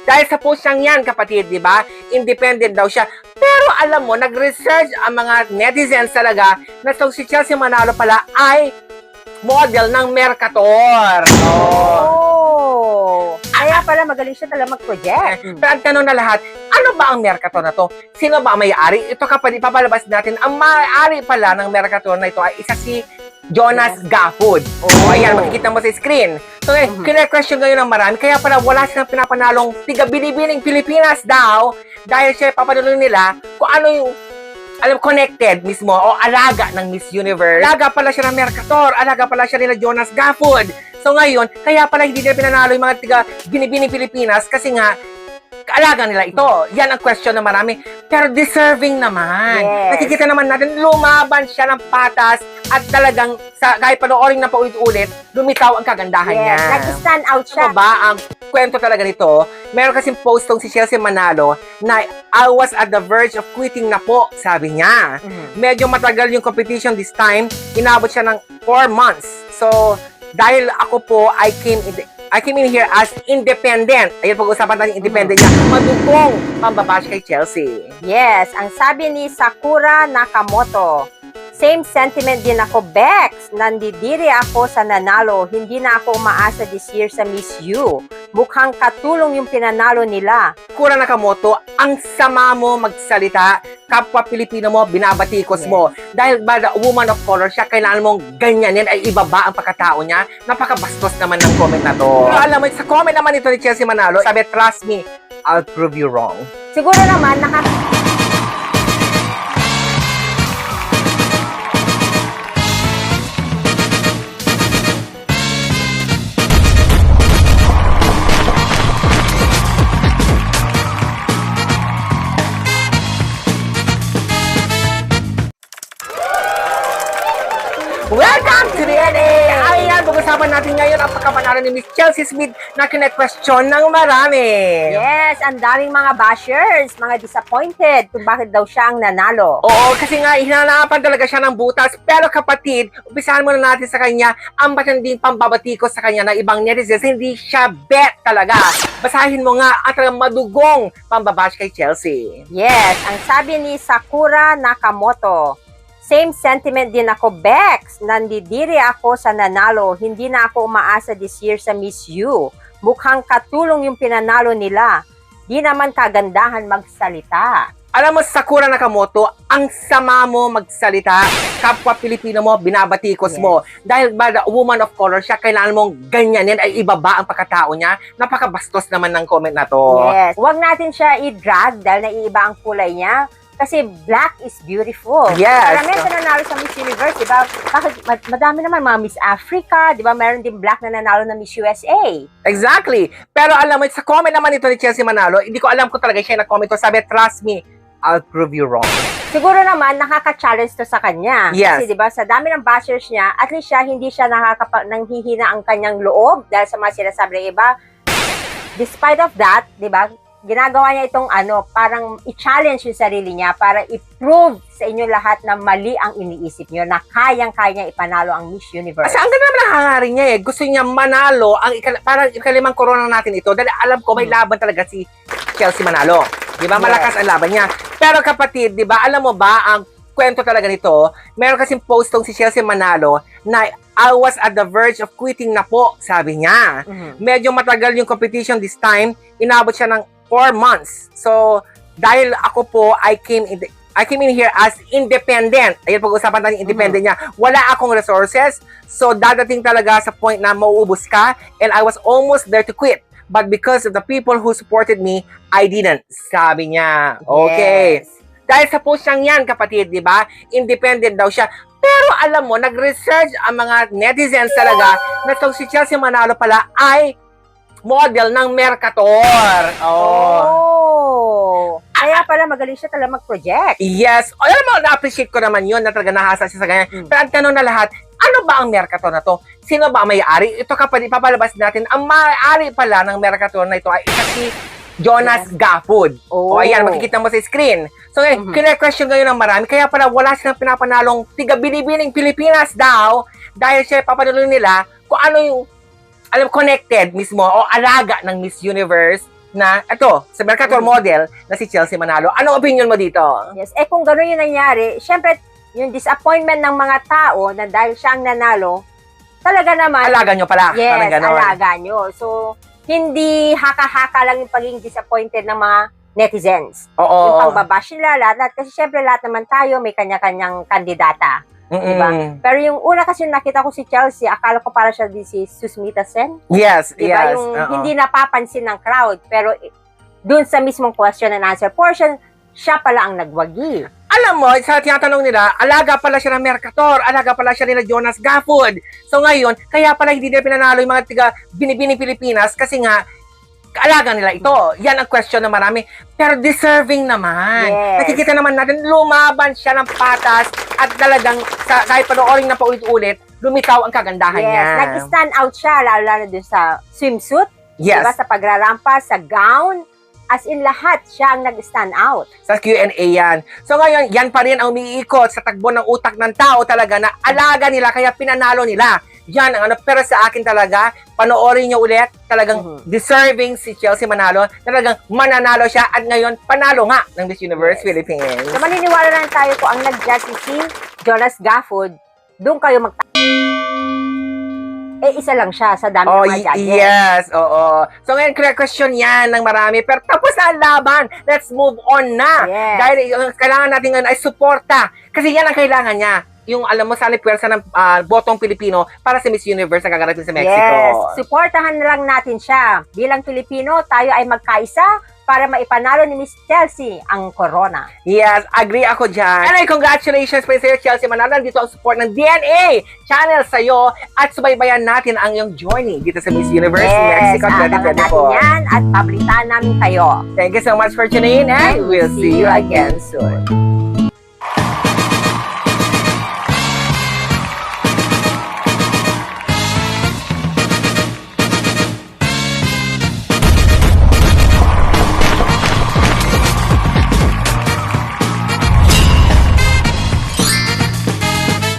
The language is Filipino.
Dahil sa post niyang yan, kapatid, di ba? Independent daw siya. Pero alam mo, nag-research ang mga netizens talaga na si Chelsea Manalo pala ay model ng Mercator. Oh! Kaya pala magaling siya talaga mag-project. Pero ang tanong na lahat, ano ba ang Mercator na to? Sino ba ang may-ari? Ito kapatid, papalabas natin, ang may-ari pala ng Mercator na ito ay isa si Jonas Gafud. Oh. Ayan, makikita mo sa screen. So, kina-question ngayon ng marami, kaya pala wala silang pinapanalong tiga-binibining Pilipinas daw dahil siya papanalo nila kung ano yung connected mismo o alaga ng Miss Universe. Alaga pala siya ng Mercator, alaga pala siya nila Jonas Gafud. So ngayon, kaya pala hindi nila pinanalo yung mga tiga-binibining Pilipinas kasi nga kaalaga nila ito. Yan ang question na marami. Pero deserving naman. Yes. Nakikita naman natin, lumaban siya ng patas at talagang kahit panoorin na paulit-ulit, lumitaw ang kagandahan niya. Nag-stand out siya. Ano ba ang kwento talaga nito? Meron kasing post tong si Chelsea Manalo na I was at the verge of quitting na po, sabi niya. Medyo matagal yung competition this time. Inabot siya ng 4 months. So, dahil ako po, I came in here as independent. Ayun, pag-usapan natin independent niya. Madugong pambabash kay Chelsea. Yes, ang sabi ni Sakura Nakamoto, same sentiment din ako, Bex. Nandidiri ako sa nanalo. Hindi na ako umaasa this year sa Miss U. Mukhang katulong yung pinanalo nila. Sakura Nakamoto, ang sama mo magsalita, kapwa Pilipino mo, binabatikos mo. Dahil ba the woman of color siya, kailangan mong ganyanin ay ibaba ang pagkatao niya. Napakabastos naman ng comment na to. Pero alam mo, sa comment naman ito ni Chelsea Manalo, sabi, trust me, I'll prove you wrong. Siguro naman, Welcome to the NA! Ayan, pag-usapan natin ngayon ang pagkapanalo ni Miss Chelsea Smith na kine-question ng marami. yes, ang daming mga bashers, mga disappointed kung bakit daw siya ang nanalo. Oo, kasi nga, hinanapan talaga siya ng butas. Pero kapatid, umpisahan muna natin sa kanya ang matinding pambabatikos sa kanya ng ibang netizens. Hindi siya bet talaga. Basahin mo nga at ang madugong pambabash kay Chelsea. Yes, ang sabi ni Sakura Nakamoto, same sentiment din ako, Bex. Nandidiri ako sa nanalo. Hindi na ako umaasa this year sa Miss U. Mukhang katulong yung pinanalo nila. Di naman kagandahan magsalita. Alam mo, Sakura Nakamoto, ang sama mo magsalita, kapwa Pilipino mo, binabatikos mo. Dahil ba the woman of color siya, kailangan mong ganyanin ay ibaba ang pagkatao niya. Napakabastos naman ng comment na to. Yes, huwag natin siya i-drag dahil naiiba ang kulay niya. Kasi black is beautiful. Yes. Karamihan sa nanalo sa Miss Universe, di ba? Madami naman mga Miss Africa, di ba? Meron din black na nanalo na Miss USA. Exactly. Pero alam mo, sa comment naman ito ni Chelsea Manalo, hindi ko alam kung talaga siya na-comment to. Sabi, trust me, I'll prove you wrong. Siguro naman, nakaka-challenge to sa kanya. Yes. Kasi di ba, sa dami ng bashers niya, at least siya, hindi siya nanghihina ang kanyang loob dahil sa mga sinasabi ng iba. Despite of that, di ba, ginagawa niya itong parang i-challenge yung sarili niya para i-prove sa inyo lahat na mali ang iniisip niyo, na kayang-kaya niya ipanalo ang Miss Universe. Kasi ang ganda naman ang hangarin niya eh. Gusto niya manalo ang parang ikalimang corona natin ito. Dahil alam ko may laban talaga si Chelsea Manalo. Di ba? Malakas ang laban niya. Pero kapatid, di ba, alam mo ba ang kwento talaga nito? Meron kasing post tong si Chelsea Manalo na I was at the verge of quitting na po, sabi niya. Medyo matagal yung competition this time. Inabot siya ng 4 months. So, dahil ako po, I came in here as independent. Ayun, pag-usapan natin independent niya. Wala akong resources. So, dadating talaga sa point na mauubos ka. And I was almost there to quit. But because of the people who supported me, I didn't. Sabi niya. Okay. Yes. Dahil sa post niyang yan, kapatid, di ba? Independent daw siya. Pero alam mo, nag-research ang mga netizens talaga na si Chelsea Manalo pala ay model ng Mercator. Oh. Kaya pala magaling siya talaga mag-project. Yes. O, alam mo, na-appreciate ko naman yun na talaga nahasa siya sa ganyan. Pero ang tanong na lahat, ano ba ang Mercator na to? Sino ba ang may-ari? Ito kapatid, papalabas natin, ang may-ari pala ng Mercator na ito ay isa si Jonas Gafud. O, ayan, makikita mo sa screen. So, kina-question ngayon ng marami, kaya pala wala silang pinapanalong tiga-binibining Pilipinas daw dahil siya papanalo nila kung ano yung connected mismo o alaga ng Miss Universe na, ito, sa Mercator model na si Chelsea Manalo. Anong opinion mo dito? Yes. Kung gano'n yung nangyari, syempre, yung disappointment ng mga tao na dahil siya ang nanalo, talaga naman, Alaga nyo pala. yes, Parang ganon. alaga nyo. So, hindi haka-haka lang yung pagiging disappointed ng mga netizens. Oo. Yung pangbabash nila lahat. Kasi syempre lahat naman tayo may kanya-kanyang kandidata. Diba? Pero yung una kasi nakita ko si Chelsea, akala ko para siya di si Susmita Sen. Yes, Diba? yes. Yung Oo. hindi napapansin ng crowd. Pero dun sa mismong question and answer portion, siya pala ang nagwagi. Alam mo, sa tinatanong nila, alaga pala siya ng Mercator, alaga pala siya nila Jonas Gafford. So ngayon, kaya pala hindi nila pinanalo yung mga tiga Binibini Pilipinas kasi nga, alaga nila ito. Yan ang question na marami. Pero deserving naman. Yes. Nakikita naman natin, lumaban siya ng patas at talagang kahit panoorin na paulit-ulit, lumitaw ang kagandahan niya. Yes, nag-stand out siya, lalo na dun sa swimsuit, Yes. diba? Sa pagrarampa, sa gown, as in lahat, siya ang nag-stand out. Sa Q&A yan. So ngayon, yan pa rin ang umiikot sa tagbo ng utak ng tao talaga na alaga nila kaya pinanalo nila. Yan ang ano, pero sa akin talaga, panoorin nyo ulit, talagang deserving si Chelsea Manalo, talagang mananalo siya at ngayon, panalo nga ng Miss Universe Yes. Philippines. So maniniwala lang tayo kung ang nag-judge si Jonas Gafford, doon kayo isa lang siya sa dami ng mga judges. Yes, oo. So ngayon, question yan ng marami, pero tapos na ang laban. Let's move on na. Yes. Dahil yung kailangan natin ngayon ay suporta. Kasi yan ang kailangan niya. Yung alam mo, sana pwersa ng botong Pilipino para sa Miss Universe na gagarating sa Mexico. Yes, supportahan na lang natin siya. Bilang Pilipino, tayo ay magkaisa para maipanalo ni Miss Chelsea ang corona. Yes, agree ako dyan. Anyway, congratulations pa sa'yo, Chelsea Manalo. Dito ang support ng DNA channel sa'yo at subaybayan natin ang iyong journey dito sa Miss Universe Mexico abangan natin 2024. yan at pablitaan namin kayo. Thank you so much for tuning in and we'll see you again soon.